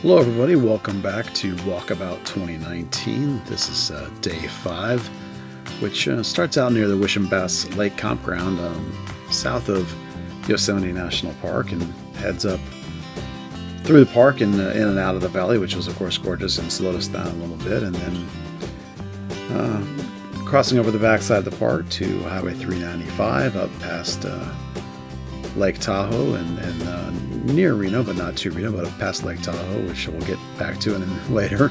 Hello everybody, welcome back to Walkabout 2019. This is day 5, which starts out near the Wishon Bass Lake Campground south of Yosemite National Park and heads up through the park and in and out of the valley, which was of course gorgeous and slowed us down a little bit, and then crossing over the backside of the park to Highway 395 up past Lake Tahoe and near Reno, but not to Reno, but past Lake Tahoe, which we'll get back to later.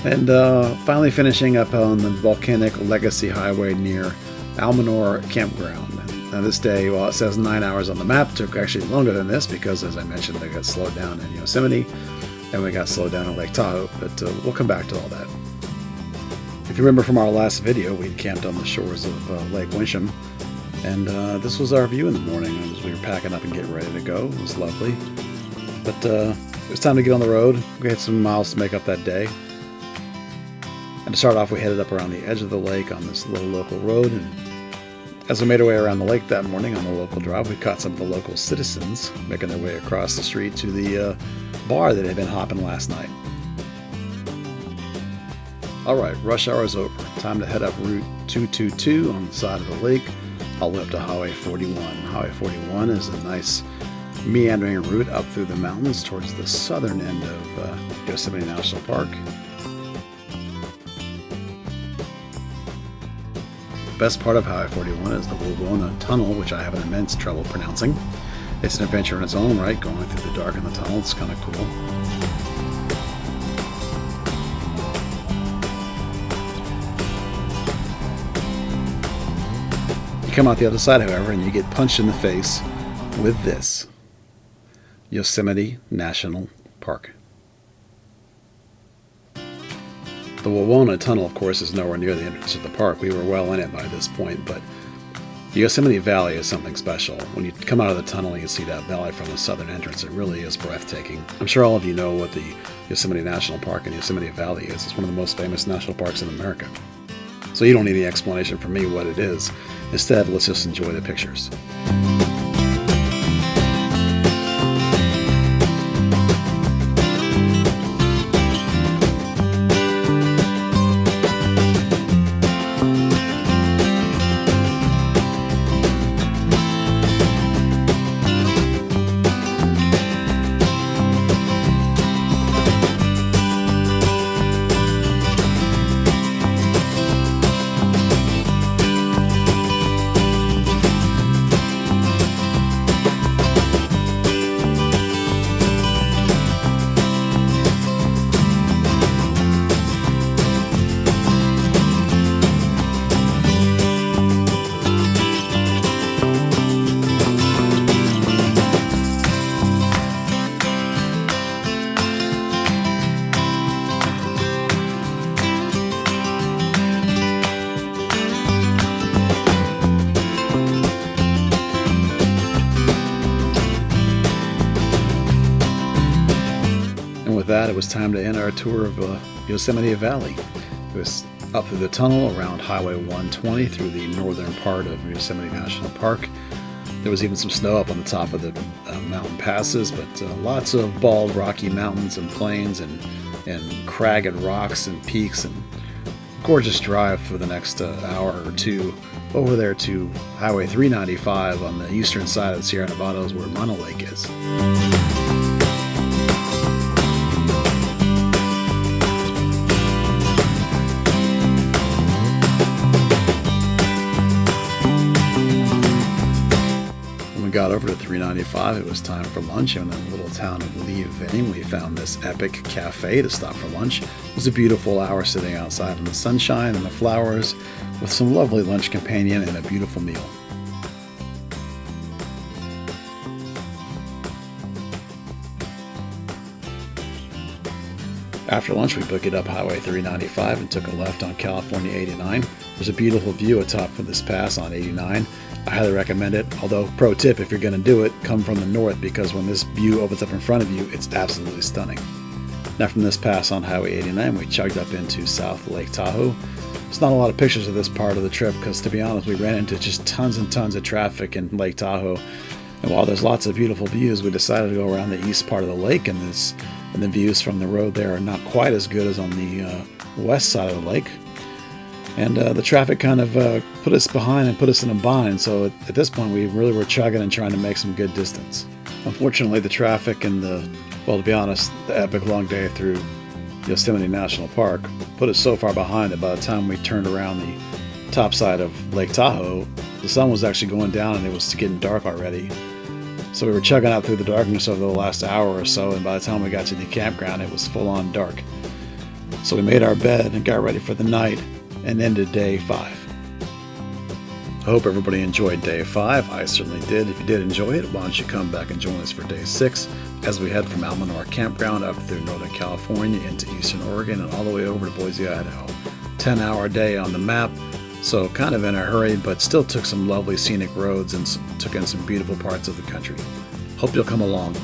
And finally finishing up on the Volcanic Legacy Highway near Almanor Campground. Now this day, while it says 9 hours on the map, took actually longer than this because, as I mentioned, they got slowed down in Yosemite and we got slowed down in Lake Tahoe, but we'll come back to all that. If you remember from our last video, we camped on the shores of Lake Wishon. And this was our view in the morning as we were packing up and getting ready to go. It was lovely. But it was time to get on the road. We had some miles to make up that day. And to start off, we headed up around the edge of the lake on this little local road. And as we made our way around the lake that morning on the local drive, we caught some of the local citizens making their way across the street to the bar that had been hopping last night. Alright, rush hour is over. Time to head up Route 222 on the side of the lake, all the way up to Highway 41. Highway 41 is a nice meandering route up through the mountains towards the southern end of Yosemite National Park. The best part of Highway 41 is the Wishon Tunnel, which I have an immense trouble pronouncing. It's an adventure in its own right, going through the dark in the tunnel. It's kind of cool. You come out the other side, however, and you get punched in the face with this Yosemite National Park. The Wishon Tunnel, of course, is nowhere near the entrance of the park. We were well in it by this point, but the Yosemite Valley is something special. When you come out of the tunnel and you see that valley from the southern entrance, it really is breathtaking. I'm sure all of you know what the Yosemite National Park and Yosemite Valley is. It's one of the most famous national parks in America. So you don't need any explanation from me what it is. Instead, let's just enjoy the pictures. With that, it was time to end our tour of Yosemite Valley. It was up through the tunnel around Highway 120 through the northern part of Yosemite National Park. There was even some snow up on the top of the mountain passes, but lots of bald rocky mountains and plains and cragged rocks and peaks, and gorgeous drive for the next hour or two over there to Highway 395 on the eastern side of the Sierra Nevadas where Mono Lake is. Got over to 395, it was time for lunch. In the little town of Lee Vining, we found this epic cafe to stop for lunch. It was a beautiful hour sitting outside in the sunshine and the flowers with some lovely lunch companion and a beautiful meal. After lunch, we booked up Highway 395 and took a left on California 89. There's a beautiful view atop of this pass on 89. I highly recommend it, although pro tip, if you're going to do it, come from the north, because when this view opens up in front of you, it's absolutely stunning. Now from this pass on Highway 89, we chugged up into South Lake Tahoe. There's not a lot of pictures of this part of the trip because, to be honest, we ran into just tons and tons of traffic in Lake Tahoe. And while there's lots of beautiful views, we decided to go around the east part of the lake, and this and the views from the road there are not quite as good as on the west side of the lake. And the traffic kind of put us behind and put us in a bind, so at this point we really were chugging and trying to make some good distance. Unfortunately, the traffic and well, to be honest, the epic long day through Yosemite National Park put us so far behind that by the time we turned around the top side of Lake Tahoe, the sun was actually going down and it was getting dark already. So we were chugging out through the darkness over the last hour or so, and by the time we got to the campground, it was full on dark. So we made our bed and got ready for the night and ended day 5. I hope everybody enjoyed day 5. I certainly did. If you did enjoy it, why don't you come back and join us for day 6 as we head from Almanor Campground up through Northern California into Eastern Oregon and all the way over to Boise, Idaho. 10-hour day on the map, so kind of in a hurry, but still took some lovely scenic roads and took in some beautiful parts of the country. Hope you'll come along.